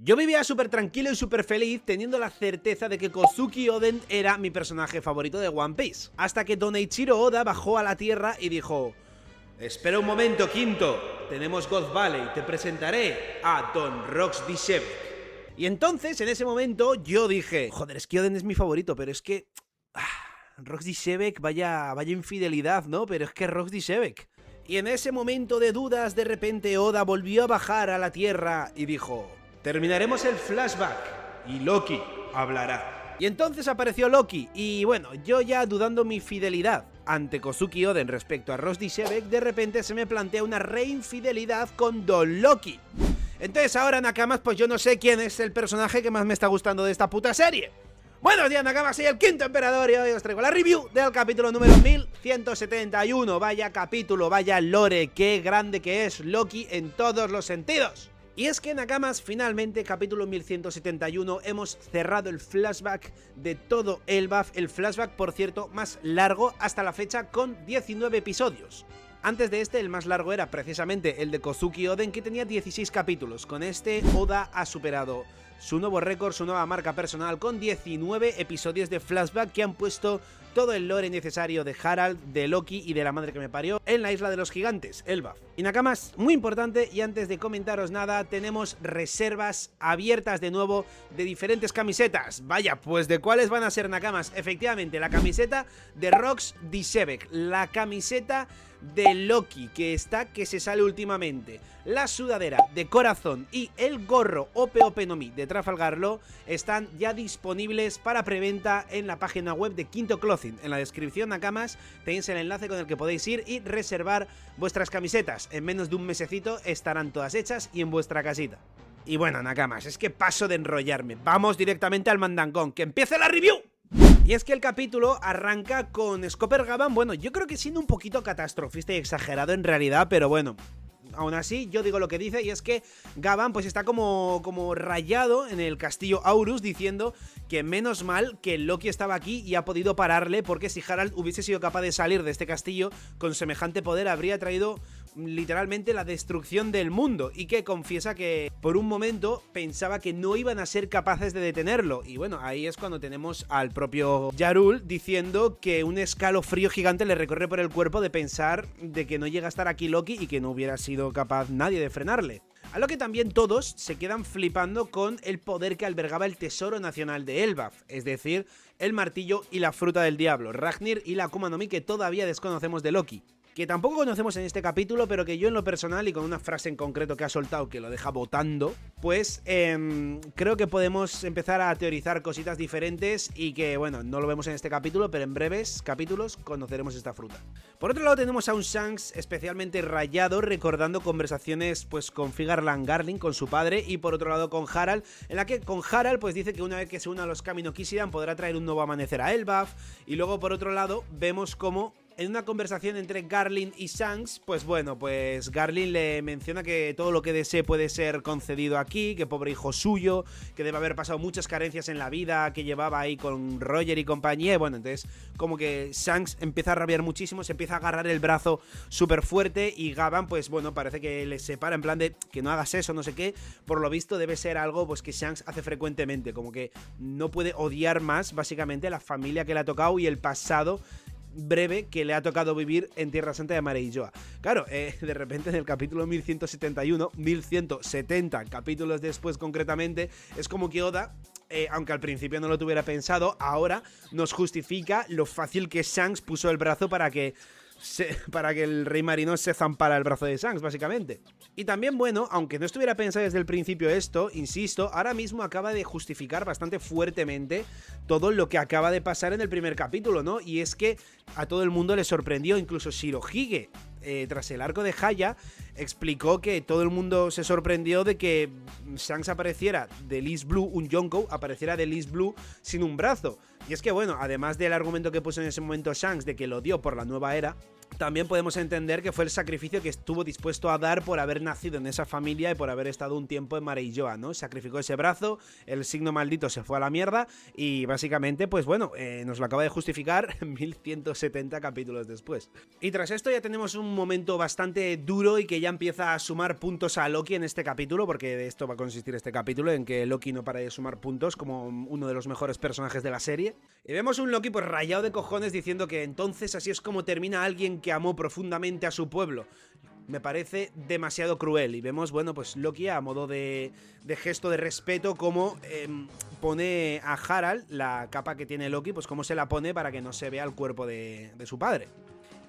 Yo vivía súper tranquilo y súper feliz teniendo la certeza de que Kozuki Oden era mi personaje favorito de One Piece, hasta que Don Eiichiro Oda bajó a la tierra y dijo: espera un momento, Quinto, tenemos God Valley, te presentaré a Don Rox Dishevek. Y entonces, en ese momento, yo dije: joder, es que Oden es mi favorito, pero es que... Rox Dishevek, vaya infidelidad, ¿no? Pero es que Rox Dishevek. Y en ese momento de dudas, de repente Oda volvió a bajar a la tierra y dijo: terminaremos el flashback y Loki hablará. Y entonces apareció Loki y bueno, yo ya dudando mi fidelidad ante Kozuki Oden respecto a Rox Dishevek, de repente se me plantea una reinfidelidad con Don Loki. Entonces ahora, Nakamas, pues yo no sé quién es el personaje que más me está gustando de esta puta serie. Buenos días, Nakamas, soy el Quinto Emperador y hoy os traigo la review del capítulo número 1171. Vaya capítulo, vaya lore, qué grande que es Loki en todos los sentidos. Y es que, Nakamas, finalmente, capítulo 1171, hemos cerrado el flashback de todo Elbaf. El flashback, por cierto, más largo hasta la fecha, con 19 episodios. Antes de este, el más largo era precisamente el de Kozuki Oden, que tenía 16 capítulos. Con este, Oda ha superado su nuevo récord, su nueva marca personal, con 19 episodios de flashback que han puesto todo el lore necesario de Harald, de Loki y de la madre que me parió en la isla de los gigantes, Elbaf. Y Nakamas, muy importante, y antes de comentaros nada, tenemos reservas abiertas de nuevo de diferentes camisetas. Vaya, pues ¿de cuáles van a ser, Nakamas? Efectivamente, la camiseta de Rox Dishevek, la camiseta de Loki que se sale últimamente, la sudadera de corazón y el gorro OP no Mi de Trafalgar Law están ya disponibles para preventa en la página web de Quinto Clothing. En la descripción, Nakamas, tenéis el enlace con el que podéis ir y reservar vuestras camisetas. En menos de un mesecito estarán todas hechas y en vuestra casita. Y bueno, Nakamas, es que paso de enrollarme, vamos directamente al mandangón, ¡que empiece la review! Y es que el capítulo arranca con Scopper Gavan, bueno, yo creo que siendo un poquito catastrofista y exagerado en realidad, pero bueno, aún así yo digo lo que dice, y es que Gavan pues está como rayado en el castillo Aurus, diciendo que menos mal que Loki estaba aquí y ha podido pararle, porque si Harald hubiese sido capaz de salir de este castillo con semejante poder, habría traído literalmente la destrucción del mundo, y que confiesa que por un momento pensaba que no iban a ser capaces de detenerlo. Y bueno, ahí es cuando tenemos al propio Yarul diciendo que un escalofrío gigante le recorre por el cuerpo de pensar de que no llega a estar aquí Loki y que no hubiera sido capaz nadie de frenarle. A lo que también todos se quedan flipando con el poder que albergaba el tesoro nacional de Elbaf, es decir, el martillo y la fruta del diablo, Ragnir y la Akuma no Mi, que todavía desconocemos de Loki, que tampoco conocemos en este capítulo, pero que yo en lo personal, y con una frase en concreto que ha soltado que lo deja botando, pues creo que podemos empezar a teorizar cositas diferentes, y que bueno, no lo vemos en este capítulo, pero en breves capítulos conoceremos esta fruta. Por otro lado tenemos a un Shanks especialmente rayado, recordando conversaciones pues con Figarland Garling, con su padre, y por otro lado con Harald, en la que con Harald pues dice que una vez que se una a los Kami no Kishimoto podrá traer un nuevo amanecer a Elbaf, y luego por otro lado vemos como en una conversación entre Garling y Shanks, pues bueno, pues Garling le menciona que todo lo que desee puede ser concedido aquí, que pobre hijo suyo, que debe haber pasado muchas carencias en la vida que llevaba ahí con Roger y compañía. Y bueno, entonces como que Shanks empieza a rabiar muchísimo, se empieza a agarrar el brazo súper fuerte, y Gavan pues bueno, parece que le separa en plan de que no hagas eso, no sé qué. Por lo visto debe ser algo pues que Shanks hace frecuentemente, como que no puede odiar más básicamente la familia que le ha tocado y el pasado breve que le ha tocado vivir en Tierra Santa de Mareilloa. Claro, de repente en el capítulo 1171, 1170 capítulos después concretamente, es como que Oda, aunque al principio no lo tuviera pensado, ahora nos justifica lo fácil que Shanks puso el brazo para que el rey marino se zampara el brazo de Shanks, básicamente. Y también, bueno, aunque no estuviera pensado desde el principio esto, insisto, ahora mismo acaba de justificar bastante fuertemente todo lo que acaba de pasar en el primer capítulo, ¿no? Y es que a todo el mundo le sorprendió, incluso Shirohige, tras el arco de Haya, explicó que todo el mundo se sorprendió de que Shanks apareciera de East Blue, un Yonkou apareciera de East Blue sin un brazo. Y es que bueno, además del argumento que puso en ese momento Shanks de que lo dio por la nueva era, también podemos entender que fue el sacrificio que estuvo dispuesto a dar por haber nacido en esa familia y por haber estado un tiempo en Mareilloa, ¿no? Sacrificó ese brazo, el signo maldito se fue a la mierda y básicamente, pues bueno, nos lo acaba de justificar 1170 capítulos después. Y tras esto ya tenemos un momento bastante duro y que ya empieza a sumar puntos a Loki en este capítulo, porque de esto va a consistir este capítulo, en que Loki no para de sumar puntos como uno de los mejores personajes de la serie. Y vemos un Loki pues rayado de cojones diciendo que entonces así es como termina alguien que amó profundamente a su pueblo. Me parece demasiado cruel. Y vemos, bueno, pues Loki a modo de gesto de respeto como pone a Harald la capa que tiene Loki, pues cómo se la pone para que no se vea el cuerpo de su padre.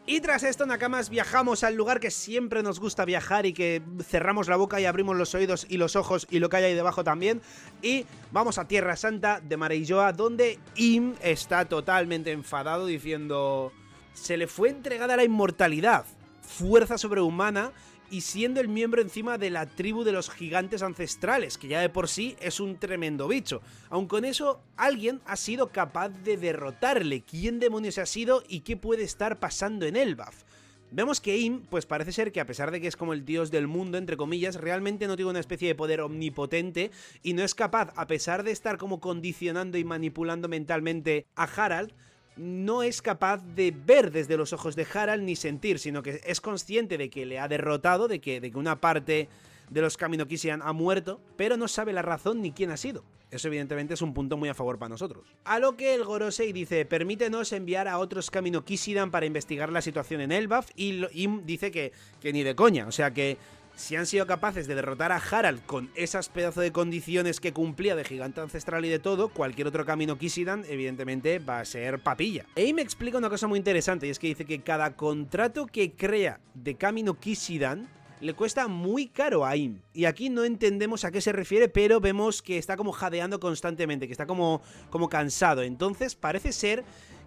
Y tras esto, Nakamas, viajamos al lugar que siempre nos gusta viajar y que cerramos la boca y abrimos los oídos y los ojos y lo que hay ahí debajo también. Y vamos a Tierra Santa de Mareilloa, donde Im está totalmente enfadado diciendo: se le fue entregada la inmortalidad, fuerza sobrehumana, y siendo el miembro encima de la tribu de los gigantes ancestrales, que ya de por sí es un tremendo bicho. Aun con eso, alguien ha sido capaz de derrotarle. ¿Quién demonios ha sido y qué puede estar pasando en Elbaf? Vemos que Im, pues parece ser que a pesar de que es como el dios del mundo, entre comillas, realmente no tiene una especie de poder omnipotente y no es capaz, a pesar de estar como condicionando y manipulando mentalmente a Harald, no es capaz de ver desde los ojos de Harald ni sentir, sino que es consciente de que le ha derrotado, de que una parte de los Kami no Kisidan ha muerto, pero no sabe la razón ni quién ha sido. Eso evidentemente es un punto muy a favor para nosotros. A lo que el Gorosei dice: permítenos enviar a otros Kami no Kisidan para investigar la situación en Elbaf, y Im dice que ni de coña, o sea que si han sido capaces de derrotar a Harald con esas pedazos de condiciones que cumplía de gigante ancestral y de todo, cualquier otro Kami no Kisidan evidentemente va a ser papilla. E me explica una cosa muy interesante, y es que dice que cada contrato que crea de Kami no Kisidan le cuesta muy caro a Im. Y aquí no entendemos a qué se refiere, pero vemos que está como jadeando constantemente, que está como cansado. Entonces parece ser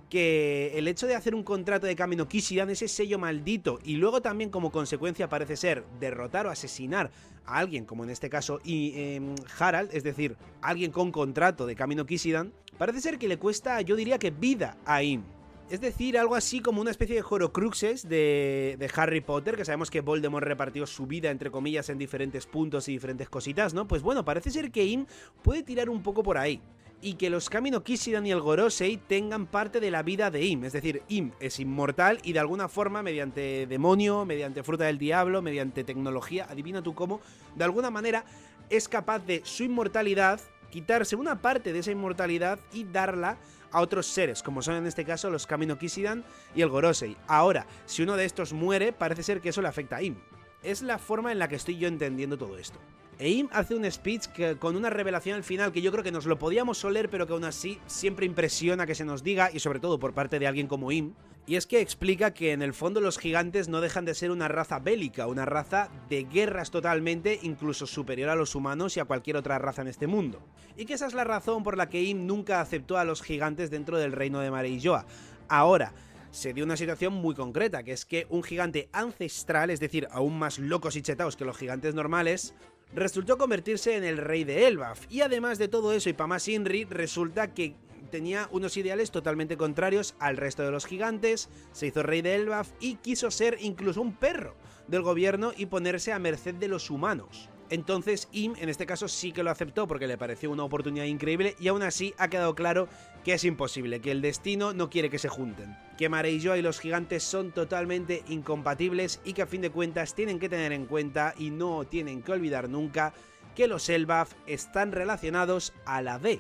que el hecho de hacer un contrato de Kami no Kisidan, ese sello maldito, y luego también como consecuencia parece ser derrotar o asesinar a alguien, como en este caso Harald, es decir, alguien con contrato de Kami no Kisidan, parece ser que le cuesta, yo diría que vida a Im. Es decir, algo así como una especie de Horcruxes de Harry Potter, que sabemos que Voldemort repartió su vida, entre comillas, en diferentes puntos y diferentes cositas, ¿no? Pues bueno, parece ser que Im puede tirar un poco por ahí. Y que los Kami no Kisidan y el Gorosei tengan parte de la vida de Im. Es decir, Im es inmortal y de alguna forma, mediante demonio, mediante fruta del diablo, mediante tecnología, adivina tú cómo, de alguna manera es capaz de su inmortalidad, quitarse una parte de esa inmortalidad y darla a otros seres, como son en este caso los Kami no Kisidan y el Gorosei. Ahora, si uno de estos muere, parece ser que eso le afecta a Im. Es la forma en la que estoy yo entendiendo todo esto. E Im hace un speech con una revelación al final que yo creo que nos lo podíamos oler, pero que aún así siempre impresiona que se nos diga, y sobre todo por parte de alguien como Im. Y es que explica que en el fondo los gigantes no dejan de ser una raza bélica, una raza de guerras totalmente, incluso superior a los humanos y a cualquier otra raza en este mundo. Y que esa es la razón por la que Im nunca aceptó a los gigantes dentro del reino de Mareilloa. Ahora, se dio una situación muy concreta, que es que un gigante ancestral, es decir, aún más locos y chetaos que los gigantes normales, resultó convertirse en el rey de Elbaf. Y además de todo eso, y para más Inri, resulta que tenía unos ideales totalmente contrarios al resto de los gigantes, se hizo rey de Elbaf y quiso ser incluso un perro del gobierno y ponerse a merced de los humanos. Entonces Im en este caso sí que lo aceptó porque le pareció una oportunidad increíble, y aún así ha quedado claro que es imposible, que el destino no quiere que se junten, que Mareilloa y los gigantes son totalmente incompatibles y que a fin de cuentas tienen que tener en cuenta y no tienen que olvidar nunca que los Elbaf están relacionados a la D.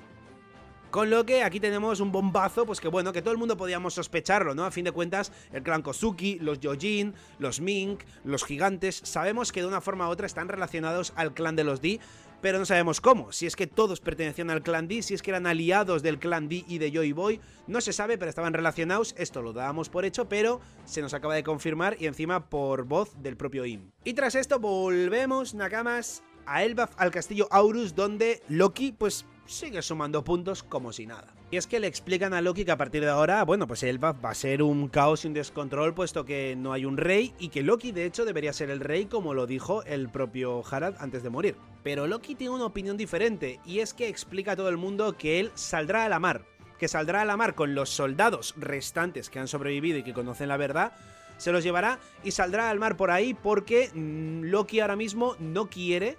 Con lo que aquí tenemos un bombazo, pues que bueno, que todo el mundo podíamos sospecharlo, ¿no? A fin de cuentas, el clan Kozuki, los Yojin, los Mink, los gigantes, sabemos que de una forma u otra están relacionados al clan de los D, pero no sabemos cómo. Si es que todos pertenecían al clan D, si es que eran aliados del clan D y de Joy Boy, no se sabe, pero estaban relacionados. Esto lo dábamos por hecho, pero se nos acaba de confirmar, y encima por voz del propio Im. Y tras esto volvemos, Nakamas, a Elbaf, al castillo Aurus, donde Loki, pues, sigue sumando puntos como si nada. Y es que le explican a Loki que a partir de ahora, bueno, pues Elbaf va a ser un caos y un descontrol, puesto que no hay un rey, y que Loki de hecho debería ser el rey, como lo dijo el propio Harald antes de morir. Pero Loki tiene una opinión diferente, y es que explica a todo el mundo que él saldrá a la mar, que saldrá a la mar con los soldados restantes que han sobrevivido y que conocen la verdad, se los llevará y saldrá al mar por ahí porque Loki ahora mismo no quiere,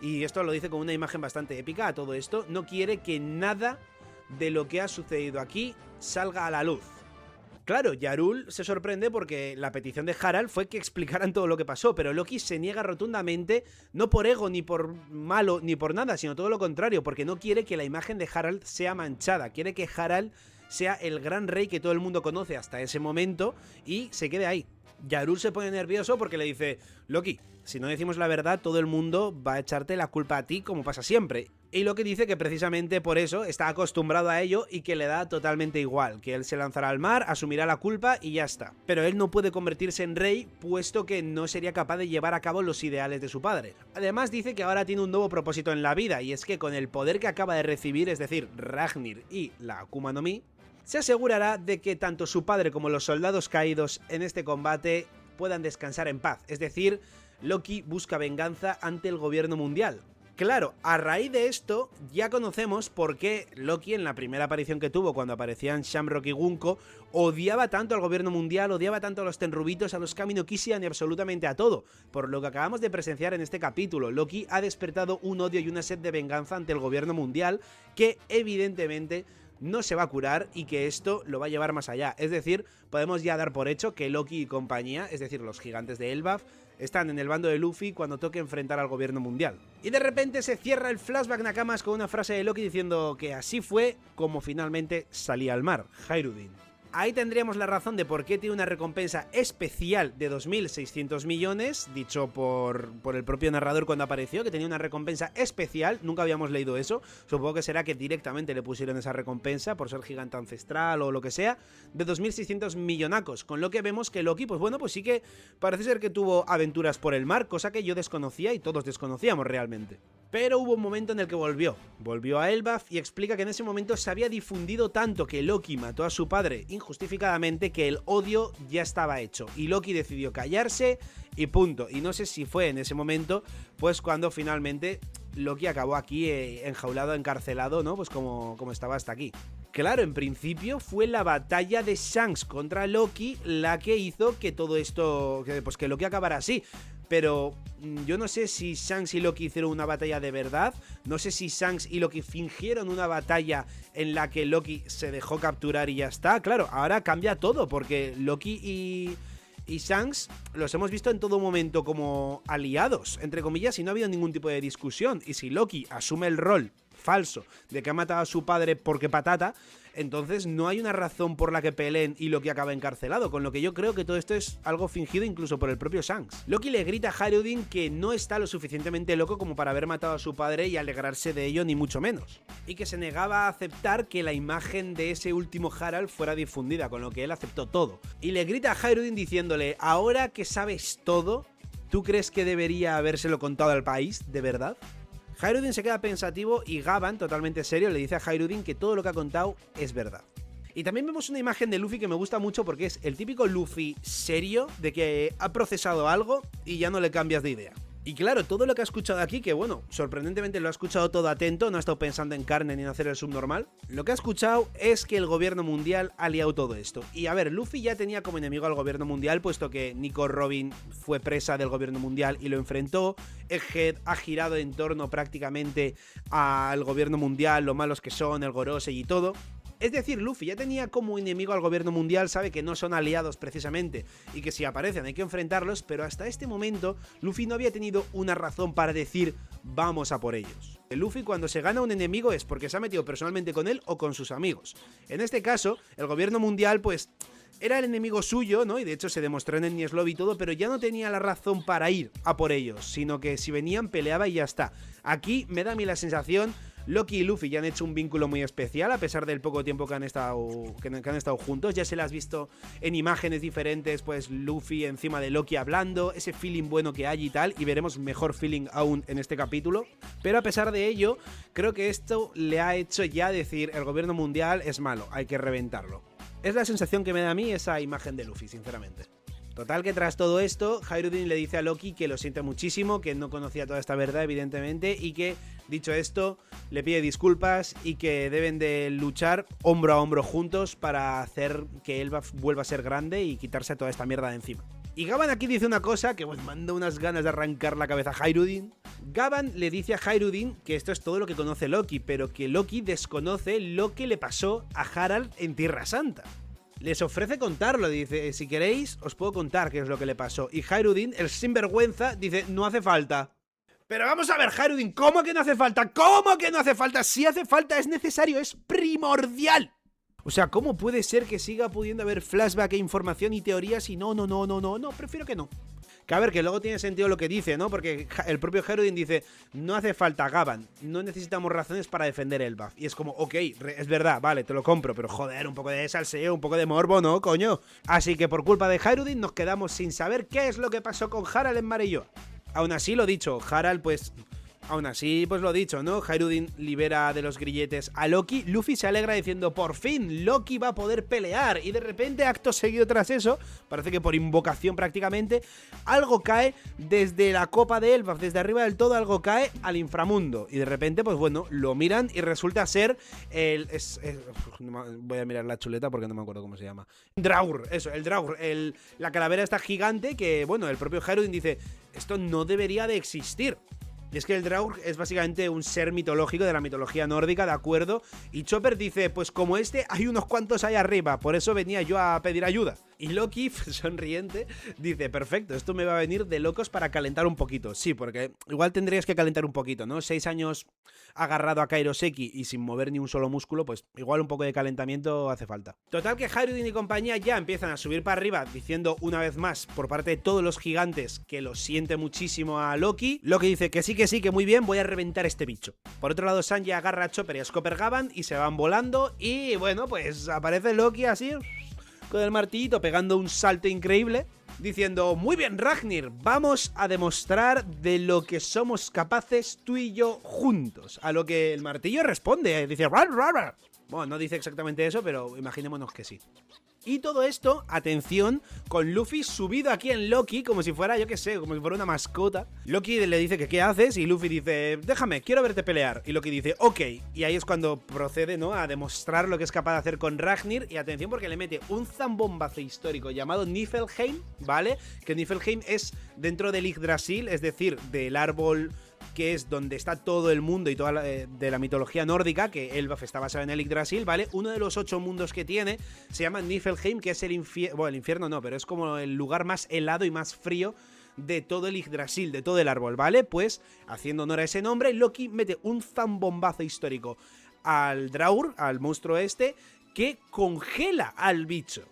y esto lo dice con una imagen bastante épica a todo esto, no quiere que nada de lo que ha sucedido aquí salga a la luz. Claro, Yarul se sorprende porque la petición de Harald fue que explicaran todo lo que pasó, pero Loki se niega rotundamente, no por ego, ni por malo, ni por nada, sino todo lo contrario, porque no quiere que la imagen de Harald sea manchada, quiere que Harald sea el gran rey que todo el mundo conoce hasta ese momento y se quede ahí. Yarul se pone nervioso porque le dice: Loki, si no decimos la verdad, todo el mundo va a echarte la culpa a ti, como pasa siempre. Y Loki dice que precisamente por eso está acostumbrado a ello y que le da totalmente igual, que él se lanzará al mar, asumirá la culpa y ya está. Pero él no puede convertirse en rey, puesto que no sería capaz de llevar a cabo los ideales de su padre. Además dice que ahora tiene un nuevo propósito en la vida, y es que con el poder que acaba de recibir, es decir, Ragnir y la Akuma no Mi, se asegurará de que tanto su padre como los soldados caídos en este combate puedan descansar en paz. Es decir, Loki busca venganza ante el gobierno mundial. Claro, a raíz de esto ya conocemos por qué Loki, en la primera aparición que tuvo cuando aparecían Shamrock y Gunko, odiaba tanto al gobierno mundial, odiaba tanto a los Tenryubitos, a los Kami no Kishia y absolutamente a todo. Por lo que acabamos de presenciar en este capítulo, Loki ha despertado un odio y una sed de venganza ante el gobierno mundial que evidentemente no se va a curar y que esto lo va a llevar más allá. Es decir, podemos ya dar por hecho que Loki y compañía, es decir, los gigantes de Elbaf, están en el bando de Luffy cuando toque enfrentar al gobierno mundial. Y de repente se cierra el flashback Nakamas con una frase de Loki diciendo que así fue como finalmente salía al mar, Hyrule. Ahí tendríamos la razón de por qué tiene una recompensa especial de 2.600 millones, dicho por el propio narrador cuando apareció, que tenía una recompensa especial, nunca habíamos leído eso, supongo que será que directamente le pusieron esa recompensa por ser gigante ancestral o lo que sea, de 2.600 millonacos, con lo que vemos que Loki, pues bueno, pues sí que parece ser que tuvo aventuras por el mar, cosa que yo desconocía y todos desconocíamos realmente. Pero hubo un momento en el que volvió a Elbaf y explica que en ese momento se había difundido tanto que Loki mató a su padre injustificadamente que el odio ya estaba hecho y Loki decidió callarse y punto. Y no sé si fue en ese momento pues cuando finalmente Loki acabó aquí enjaulado, encarcelado, ¿no? Pues como estaba hasta aquí. Claro, en principio fue la batalla de Shanks contra Loki la que hizo que todo esto, pues que Loki acabara así. Pero yo no sé si Shanks y Loki hicieron una batalla de verdad, no sé si Shanks y Loki fingieron una batalla en la que Loki se dejó capturar y ya está. Claro, ahora cambia todo porque Loki y Shanks los hemos visto en todo momento como aliados, entre comillas, y no ha habido ningún tipo de discusión. Y si Loki asume el rol falso de que ha matado a su padre porque patata, entonces no hay una razón por la que peleen y Loki acaba encarcelado, con lo que yo creo que todo esto es algo fingido incluso por el propio Shanks. Loki le grita a Hyrule que no está lo suficientemente loco como para haber matado a su padre y alegrarse de ello, ni mucho menos, y que se negaba a aceptar que la imagen de ese último Harald fuera difundida, con lo que él aceptó todo. Y le grita a Hyrule diciéndole: ahora que sabes todo, ¿tú crees que debería habérselo contado al país, de verdad? Hyrule se queda pensativo y Gavan, totalmente serio, le dice a Hyrule que todo lo que ha contado es verdad. Y también vemos una imagen de Luffy que me gusta mucho porque es el típico Luffy serio de que ha procesado algo y ya no le cambias de idea. Y claro, todo lo que ha escuchado aquí, que bueno, sorprendentemente lo ha escuchado todo atento, no ha estado pensando en carne ni en hacer el subnormal, lo que ha escuchado es que el gobierno mundial ha liado todo esto. Y a ver, Luffy ya tenía como enemigo al gobierno mundial, puesto que Nico Robin fue presa del gobierno mundial y lo enfrentó. Egghead ha girado en torno prácticamente al gobierno mundial, lo malos que son, el Gorosei y todo. Es decir, Luffy ya tenía como enemigo al gobierno mundial, sabe que no son aliados precisamente y que si aparecen hay que enfrentarlos, pero hasta este momento Luffy no había tenido una razón para decir vamos a por ellos. Luffy cuando se gana un enemigo es porque se ha metido personalmente con él o con sus amigos. En este caso, el gobierno mundial pues era el enemigo suyo, ¿no? Y de hecho se demostró en Enies Lobby y todo, pero ya no tenía la razón para ir a por ellos, sino que si venían peleaba y ya está. Aquí me da a mí la sensación Loki y Luffy ya han hecho un vínculo muy especial a pesar del poco tiempo que han estado juntos. Ya se las has visto en imágenes diferentes, pues Luffy encima de Loki hablando, ese feeling bueno que hay y tal, y veremos mejor feeling aún en este capítulo. Pero a pesar de ello, creo que esto le ha hecho ya decir el gobierno mundial es malo, hay que reventarlo. Es la sensación que me da a mí esa imagen de Luffy, sinceramente. Total que tras todo esto, Hyrule le dice a Loki que lo siente muchísimo, que no conocía toda esta verdad evidentemente y que, dicho esto, le pide disculpas y que deben de luchar hombro a hombro juntos para hacer que Elbaf vuelva a ser grande y quitarse toda esta mierda de encima. Y Gavan aquí dice una cosa que pues manda unas ganas de arrancar la cabeza a Hyrule. Gavan le dice a Hyrule que esto es todo lo que conoce Loki, pero que Loki desconoce lo que le pasó a Harald en Tierra Santa. Les ofrece contarlo, dice, si queréis os puedo contar qué es lo que le pasó. Y Hyrule, el sinvergüenza, dice, no hace falta. Pero vamos a ver, Hyrule, ¿cómo que no hace falta? ¿Cómo que no hace falta? Si hace falta, es necesario, es primordial. O sea, ¿cómo puede ser que siga pudiendo haber flashback e información y teorías y no, prefiero que no. Que a ver, que luego tiene sentido lo que dice, ¿no? Porque el propio Hyrule dice, no hace falta, Gavan, no necesitamos razones para defender Elbaf. Y es como, ok, es verdad, vale, te lo compro, pero joder, un poco de salseo, un poco de morbo, ¿no, coño? Así que por culpa de Hyrule nos quedamos sin saber qué es lo que pasó con Harald en Marello. Aún así, lo dicho, Harald, pues... Aún así, pues lo dicho, ¿no? Hyrule libera de los grilletes a Loki. Luffy se alegra diciendo, por fin, Loki va a poder pelear. Y de repente, acto seguido tras eso, parece que por invocación prácticamente, algo cae desde la copa de Elbaf, desde arriba del todo, algo cae al inframundo. Y de repente, pues bueno, lo miran y resulta ser el... voy a mirar la chuleta porque no me acuerdo cómo se llama. Draugr, eso, el Draugr. La calavera está gigante que, bueno, el propio Hyrule dice, esto no debería de existir. Y es que el Draugr es básicamente un ser mitológico de la mitología nórdica, ¿de acuerdo? Y Chopper dice, pues como este hay unos cuantos ahí arriba, por eso venía yo a pedir ayuda. Y Loki, sonriente, dice, perfecto, esto me va a venir de locos para calentar un poquito. Sí, porque igual tendrías que calentar un poquito, ¿no? 6 años agarrado a Kairoseki y sin mover ni un solo músculo, pues igual un poco de calentamiento hace falta. Total que Hyrule y compañía ya empiezan a subir para arriba, diciendo una vez más por parte de todos los gigantes que lo siente muchísimo a Loki. Loki dice que sí, que muy bien, voy a reventar este bicho. Por otro lado, Sanji agarra a Chopper y a Scopper Gavan y se van volando y bueno, pues aparece Loki así con el martillito pegando un salto increíble, diciendo, muy bien Ragnir, vamos a demostrar de lo que somos capaces tú y yo juntos. A lo que el martillo responde, dice, rar, rar, rar. Bueno, no dice exactamente eso, pero imaginémonos que sí. Y todo esto, atención, con Luffy subido aquí en Loki, como si fuera, yo qué sé, como si fuera una mascota. Loki le dice que qué haces y Luffy dice, déjame, quiero verte pelear. Y Loki dice, ok. Y ahí es cuando procede, ¿no?, a demostrar lo que es capaz de hacer con Ragnir. Y atención porque le mete un zambombazo histórico llamado Niflheim, ¿vale? Que Niflheim es dentro del Yggdrasil, es decir, del árbol que es donde está todo el mundo y toda de la mitología nórdica, que Elbaf está basado en el Yggdrasil, ¿vale? Uno de los 8 mundos que tiene se llama Niflheim, que es el infierno, bueno, el infierno no, pero es como el lugar más helado y más frío de todo el Yggdrasil, de todo el árbol, ¿vale? Pues, haciendo honor a ese nombre, Loki mete un zambombazo histórico al Draugr, al monstruo este, que congela al bicho.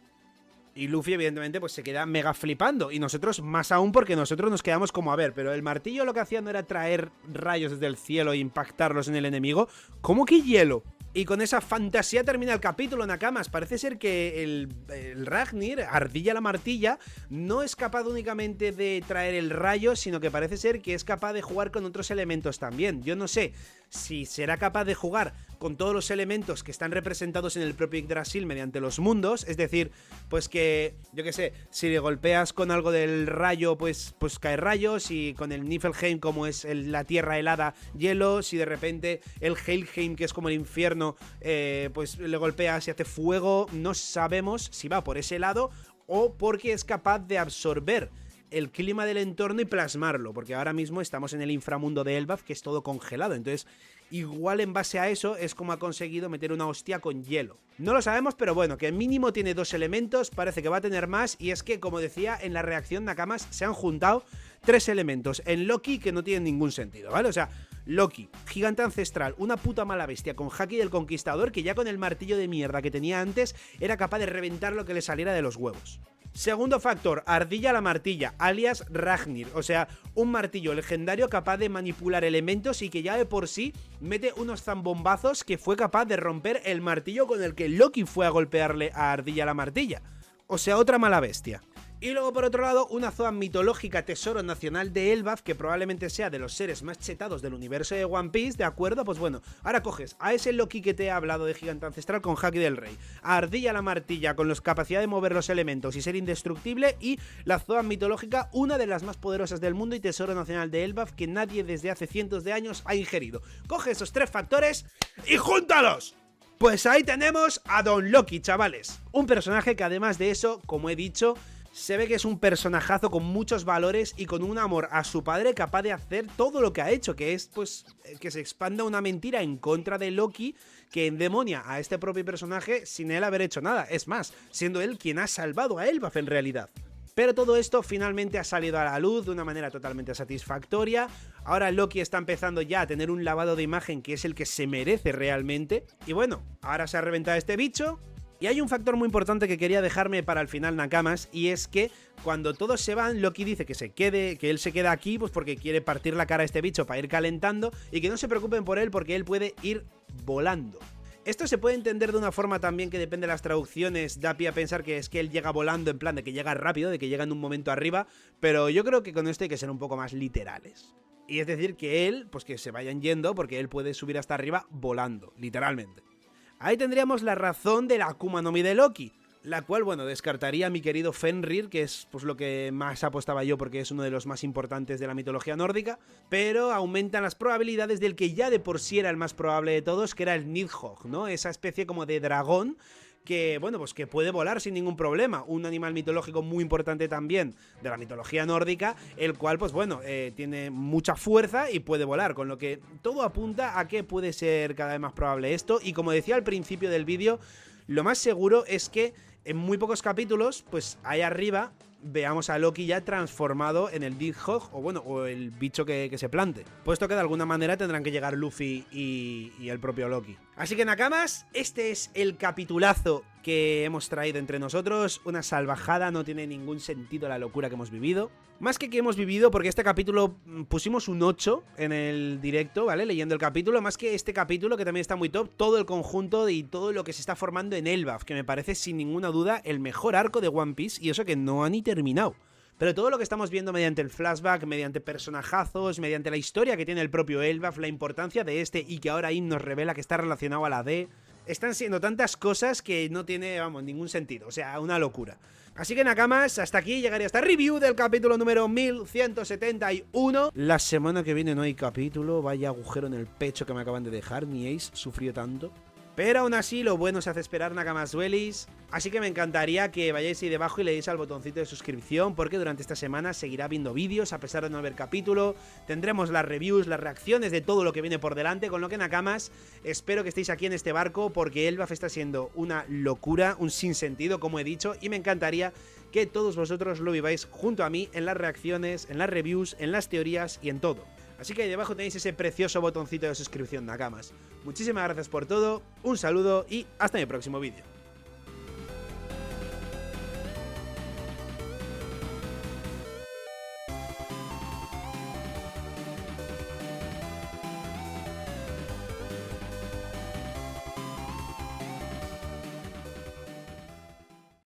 Y Luffy, evidentemente, pues se queda mega flipando. Y nosotros más aún porque nosotros nos quedamos como, a ver, pero el martillo lo que hacía no era traer rayos desde el cielo e impactarlos en el enemigo. ¿Cómo que hielo? Y con esa fantasía termina el capítulo, Nakamas. Parece ser que el Ragnir, Ardilla la Martilla, no es capaz únicamente de traer el rayo, sino que parece ser que es capaz de jugar con otros elementos también. Yo no sé si será capaz de jugar con todos los elementos que están representados en el propio Yggdrasil mediante los mundos, es decir, pues que, yo qué sé, si le golpeas con algo del rayo, pues cae rayos, y con el Niflheim, como es la tierra helada, hielo, si de repente el Helheim, que es como el infierno, pues le golpeas y hace fuego. No sabemos si va por ese lado o porque es capaz de absorber el clima del entorno y plasmarlo, porque ahora mismo estamos en el inframundo de Elbaf, que es todo congelado. Entonces, igual en base a eso es como ha conseguido meter una hostia con hielo. No lo sabemos, pero bueno, que mínimo tiene 2 elementos, parece que va a tener más, y es que, como decía, en la reacción Nakamas se han juntado 3 elementos en Loki que no tienen ningún sentido, ¿vale? O sea, Loki, gigante ancestral, una puta mala bestia con Haki del Conquistador, que ya con el martillo de mierda que tenía antes era capaz de reventar lo que le saliera de los huevos. Segundo factor, Ardilla la Martilla, alias Ragnir, o sea, un martillo legendario capaz de manipular elementos y que ya de por sí mete unos zambombazos que fue capaz de romper el martillo con el que Loki fue a golpearle a Ardilla la Martilla. O sea, otra mala bestia. Y luego por otro lado, una Zoan mitológica tesoro nacional de Elbaf, que probablemente sea de los seres más chetados del universo de One Piece, ¿de acuerdo? Pues bueno, ahora coges a ese Loki que te he hablado de gigante ancestral con Haki del Rey, a Ardilla la martilla con la capacidad de mover los elementos y ser indestructible, y la Zoan mitológica, una de las más poderosas del mundo y tesoro nacional de Elbaf que nadie desde hace cientos de años ha ingerido. Coge esos tres factores y ¡júntalos! Pues ahí tenemos a Don Loki, chavales. Un personaje que además de eso, como he dicho, se ve que es un personajazo con muchos valores y con un amor a su padre capaz de hacer todo lo que ha hecho, que es pues que se expanda una mentira en contra de Loki que endemonia a este propio personaje sin él haber hecho nada. Es más, siendo él quien ha salvado a Elbaf en realidad. Pero todo esto finalmente ha salido a la luz de una manera totalmente satisfactoria. Ahora Loki está empezando ya a tener un lavado de imagen que es el que se merece realmente. Y bueno, ahora se ha reventado este bicho. Y hay un factor muy importante que quería dejarme para el final, Nakamas, y es que cuando todos se van, Loki dice que él se queda aquí pues porque quiere partir la cara a este bicho para ir calentando y que no se preocupen por él porque él puede ir volando. Esto se puede entender de una forma también que depende de las traducciones, da pie a pensar que es que él llega volando en plan de que llega rápido, de que llega en un momento arriba, pero yo creo que con esto hay que ser un poco más literales. Y es decir, que él, pues que se vayan yendo porque él puede subir hasta arriba volando, literalmente. Ahí tendríamos la razón de la Akuma no Mi de Loki, la cual, bueno, descartaría a mi querido Fenrir, que es pues lo que más apostaba yo porque es uno de los más importantes de la mitología nórdica, pero aumentan las probabilidades del que ya de por sí era el más probable de todos, que era el Nidhogg, ¿no? Esa especie como de dragón que, bueno, pues que puede volar sin ningún problema. Un animal mitológico muy importante también de la mitología nórdica, el cual, pues bueno, tiene mucha fuerza y puede volar, con lo que todo apunta a que puede ser cada vez más probable esto. Y como decía al principio del vídeo, lo más seguro es que en muy pocos capítulos, pues ahí arriba veamos a Loki ya transformado en el Nidhogg, o bueno, o el bicho que se plante, puesto que de alguna manera tendrán que llegar Luffy y el propio Loki. Así que Nakamas, este es el capitulazo que hemos traído entre nosotros, una salvajada, no tiene ningún sentido la locura que hemos vivido. Más que hemos vivido, porque este capítulo pusimos un 8 en el directo, ¿vale? Leyendo el capítulo, más que este capítulo, que también está muy top, todo el conjunto y todo lo que se está formando en Elbaf, que me parece sin ninguna duda el mejor arco de One Piece, y eso que no ha ni terminado. Pero todo lo que estamos viendo mediante el flashback, mediante personajazos, mediante la historia que tiene el propio Elbaf, la importancia de este y que ahora Im nos revela que está relacionado a la D, están siendo tantas cosas que no tiene, vamos, ningún sentido, o sea, una locura. Así que Nakamas, hasta aquí llegaría esta review del capítulo número 1171. La semana que viene no hay capítulo, vaya agujero en el pecho que me acaban de dejar, ni Ace sufrió tanto. Pero aún así, lo bueno se hace esperar, Nakamas Duelis. Así que me encantaría que vayáis ahí debajo y le deis al botoncito de suscripción, porque durante esta semana seguirá viendo vídeos, a pesar de no haber capítulo. Tendremos las reviews, las reacciones de todo lo que viene por delante, con lo que Nakamas, espero que estéis aquí en este barco, porque Elbaf está siendo una locura, un sinsentido, como he dicho, y me encantaría que todos vosotros lo viváis junto a mí en las reacciones, en las reviews, en las teorías y en todo. Así que ahí debajo tenéis ese precioso botoncito de suscripción, Nakamas. Muchísimas gracias por todo, un saludo y hasta mi próximo vídeo.